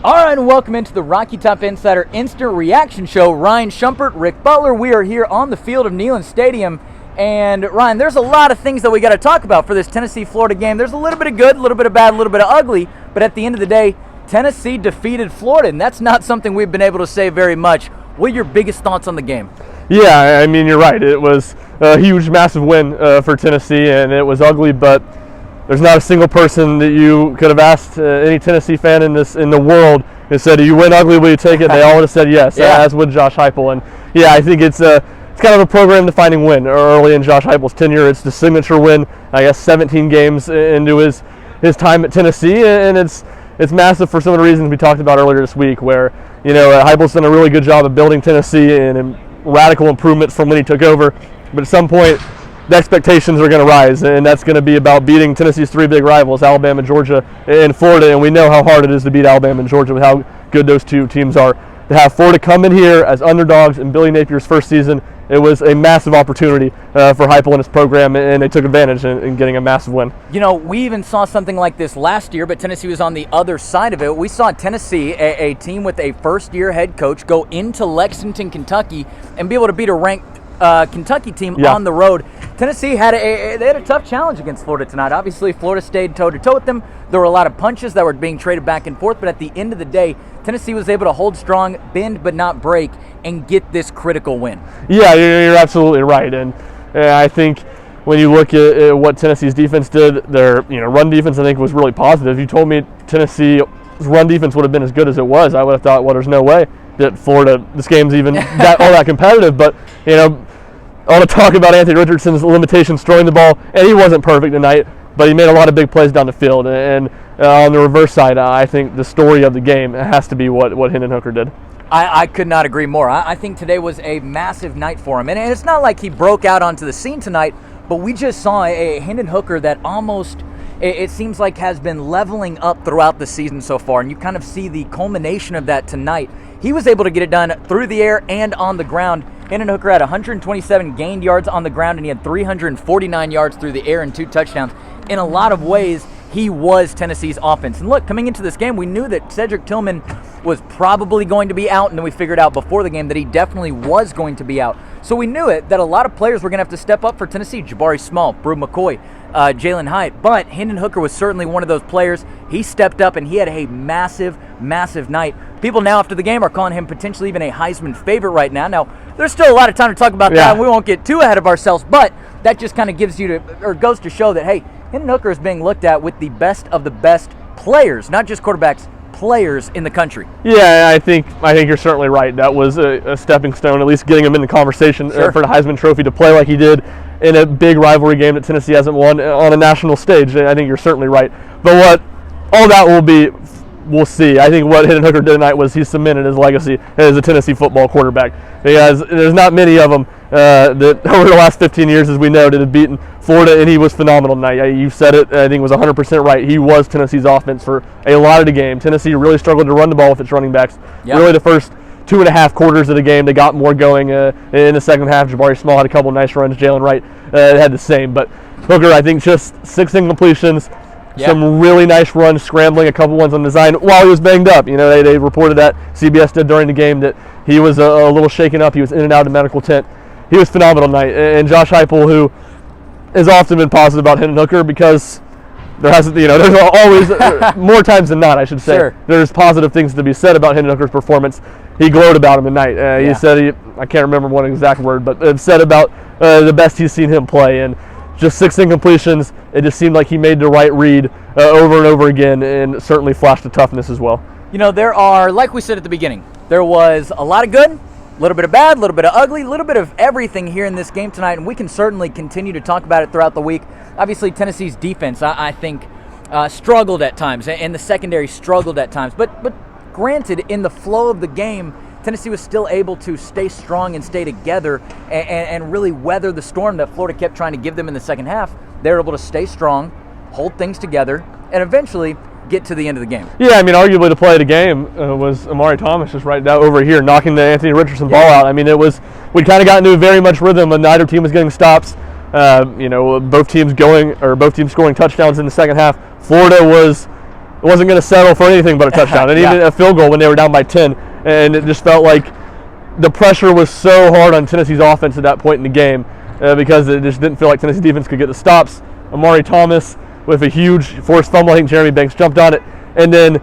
All right, and welcome into the Rocky Top Insider Instant Reaction Show. Ryan Shumpert, Rick Butler. We are here on the field of Neyland Stadium. And Ryan, there's a lot of things that we got to talk about for this Tennessee-Florida game. There's a little bit of good, a little bit of bad, a little bit of ugly. But at the end of the day, Tennessee defeated Florida, and that's not something we've been able to say very much. What are your biggest thoughts on the game? Yeah, I mean, you're right. It was a huge, massive win for Tennessee, and it was ugly, but there's not a single person that you could have asked any Tennessee fan in the world and said, "Do you win ugly? Will you take it?" They all would have said yes, as would Josh Heupel. And yeah, I think it's kind of a program-defining win early in Josh Heupel's tenure. It's the signature win, I guess, 17 games into his time at Tennessee, and it's massive for some of the reasons we talked about earlier this week, where Heupel's done a really good job of building Tennessee and radical improvements from when he took over. But at some point, the expectations are going to rise, and that's going to be about beating Tennessee's three big rivals, Alabama, Georgia, and Florida. And we know how hard it is to beat Alabama and Georgia with how good those two teams are. To have Florida come in here as underdogs in Billy Napier's first season, it was a massive opportunity for Heupel and his program, and they took advantage in getting a massive win. You know, we even saw something like this last year, but Tennessee was on the other side of it. We saw Tennessee, a team with a first-year head coach, go into Lexington, Kentucky, and be able to beat a ranked Kentucky team on the road. Tennessee had a tough challenge against Florida tonight. Obviously, Florida stayed toe-to-toe with them. There were a lot of punches that were being traded back and forth, but at the end of the day, Tennessee was able to hold strong, bend but not break, and get this critical win. Yeah, you're absolutely right. And I think when you look at what Tennessee's defense did, their run defense, I think, was really positive. If you told me Tennessee's run defense would have been as good as it was, I would have thought, well, there's no way that Florida, this game's even all that competitive. But, all the talk about Anthony Richardson's limitations throwing the ball, and he wasn't perfect tonight, but he made a lot of big plays down the field. And on the reverse side, I think the story of the game has to be what Hendon Hooker did. I could not agree more. I think today was a massive night for him. And it's not like he broke out onto the scene tonight, but we just saw a Hendon Hooker that almost, it seems like, has been leveling up throughout the season so far. And you kind of see the culmination of that tonight. He was able to get it done through the air and on the ground. Hendon Hooker had 127 gained yards on the ground, and he had 349 yards through the air and 2 touchdowns. In a lot of ways, he was Tennessee's offense. And look, coming into this game, we knew that Cedric Tillman was probably going to be out, and then we figured out before the game that he definitely was going to be out. So we knew that a lot of players were going to have to step up for Tennessee. Jabari Small, Brew McCoy, Jalen Hyatt. But Hendon Hooker was certainly one of those players. He stepped up, and he had a massive, massive night. People now after the game are calling him potentially even a Heisman favorite right now. Now, there's still a lot of time to talk about that, and we won't get too ahead of ourselves, but that just kind of goes to show that, hey, Hendon Hooker is being looked at with the best of the best players, not just quarterbacks, players in the country. Yeah, I think you're certainly right. That was a stepping stone, at least getting him in the conversation for the Heisman Trophy, to play like he did in a big rivalry game that Tennessee hasn't won on a national stage. I think you're certainly right. But what all that will be, we'll see. I think what Hendon Hooker did tonight was he cemented his legacy as a Tennessee football quarterback, because there's not many of them that over the last 15 years, as we know, that have beaten Florida, and he was phenomenal tonight. You said it. I think it was 100% right. He was Tennessee's offense for a lot of the game. Tennessee really struggled to run the ball with its running backs. Really, the first 2.5 quarters of the game, they got more going. In the second half, Jabari Small had a couple nice runs. Jalen Wright had the same. But Hooker, I think, just 6 incompletions. Some really nice runs, scrambling, a couple ones on design while he was banged up. They reported that, CBS did during the game, that he was a little shaken up. He was in and out of the medical tent. He was phenomenal tonight. And Josh Heupel, who has often been positive about Hendon Hooker, because there hasn't, there's always, more times than not, I should say, there's positive things to be said about Hendon Hooker's performance. He glowed about him tonight. He said, I can't remember one exact word, but said about the best he's seen him play. And just 6 incompletions, it just seemed like he made the right read over and over again, and certainly flashed the toughness as well. There are, like we said at the beginning, there was a lot of good, a little bit of bad, a little bit of ugly, a little bit of everything here in this game tonight, and we can certainly continue to talk about it throughout the week. Obviously, Tennessee's defense, I think, struggled at times, and the secondary struggled at times. But granted, in the flow of the game, Tennessee was still able to stay strong and stay together and really weather the storm that Florida kept trying to give them in the second half. They were able to stay strong, hold things together, and eventually get to the end of the game. Yeah, I mean, arguably the play of the game was Amari Thomas just right down over here, knocking the Anthony Richardson ball out. I mean, we'd kind of gotten into a very much rhythm, and neither team was getting stops. Both teams scoring touchdowns in the second half. Florida was wasn't going to settle for anything but a touchdown, and even a field goal when they were down by 10. And it just felt like the pressure was so hard on Tennessee's offense at that point in the game because it just didn't feel like Tennessee's defense could get the stops. Amari Thomas with a huge forced fumble. I think Jeremy Banks jumped on it. And then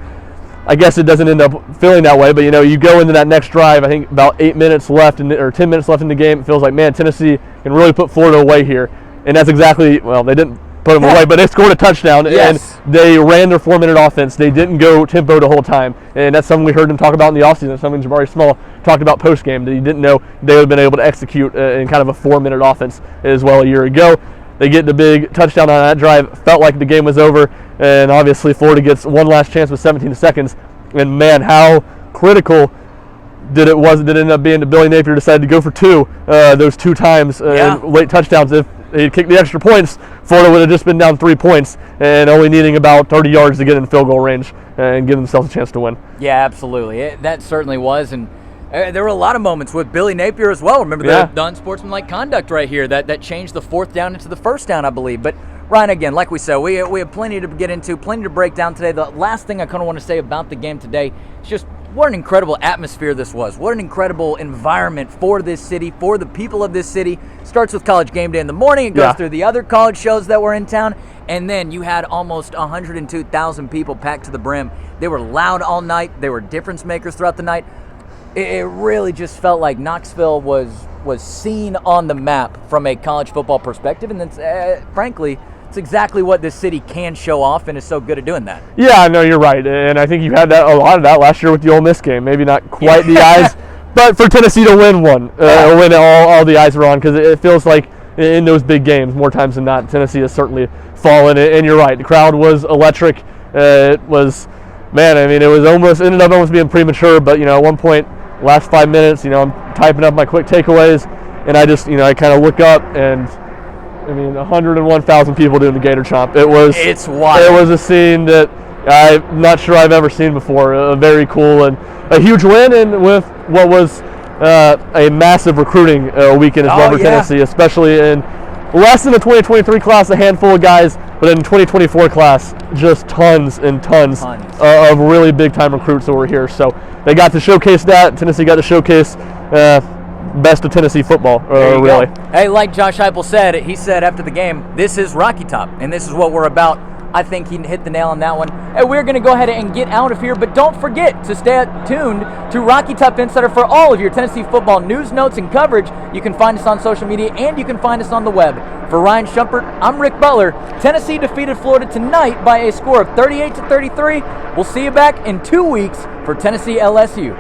I guess it doesn't end up feeling that way, but you go into that next drive, I think about 8 minutes left or 10 minutes left in the game. It feels like, man, Tennessee can really put Florida away here. And that's exactly, well, they didn't put them away, but they scored a touchdown, and they ran their 4-minute offense. They didn't go tempo the whole time, and that's something we heard them talk about in the offseason. That's something Jabari Small talked about post-game, that he didn't know they would have been able to execute in kind of a 4-minute offense as well a year ago. They get the big touchdown on that drive. Felt like the game was over, and obviously Florida gets one last chance with 17 seconds. And man, how critical did it end up being that Billy Napier decided to go for two those 2 times late touchdowns. If he'd kicked the extra points, Florida would have just been down 3 points and only needing about 30 yards to get in field goal range and give themselves a chance to win. Yeah, absolutely. That certainly was. And there were a lot of moments with Billy Napier as well. Remember the unsportsmanlike conduct right here that changed the 4th down into the 1st down, I believe. But Ryan, again, like we said, we have plenty to get into, plenty to break down today. The last thing I kind of want to say about the game today is just what an incredible atmosphere this was. What an incredible environment for this city, for the people of this city. Starts with College Game Day in the morning. It goes through the other college shows that were in town. And then you had almost 102,000 people packed to the brim. They were loud all night. They were difference makers throughout the night. It really just felt like Knoxville was seen on the map from a college football perspective. And then, frankly, it's exactly what this city can show off and is so good at doing that. Yeah, no, you're right. And I think you had a lot of that last year with the Ole Miss game. Maybe not quite the eyes, but for Tennessee to win one, when all the eyes were on, because it feels like in those big games, more times than not, Tennessee has certainly fallen. And you're right, the crowd was electric. It was, man, I mean, it was ended up almost being premature, but, at one point, last 5 minutes, I'm typing up my quick takeaways, and I just, I kind of look up and, 101,000 people doing the Gator Chomp. It's wild. It was a scene that I'm not sure I've ever seen before. Very cool and a huge win, and with what was a massive recruiting weekend as well for Tennessee, especially in less than the 2023 class, a handful of guys, but in the 2024 class, just tons and tons of really big-time recruits that were here. So they got to showcase that. Tennessee got to showcase best of Tennessee football, really. Go. Hey, like Josh Heupel said, he said after the game, this is Rocky Top, and this is what we're about. I think he hit the nail on that one. And we're going to go ahead and get out of here, but don't forget to stay tuned to Rocky Top Insider for all of your Tennessee football news, notes, and coverage. You can find us on social media, and you can find us on the web. For Ryan Shumpert, I'm Rick Butler. Tennessee defeated Florida tonight by a score of 38-33. We'll see you back in 2 weeks for Tennessee LSU.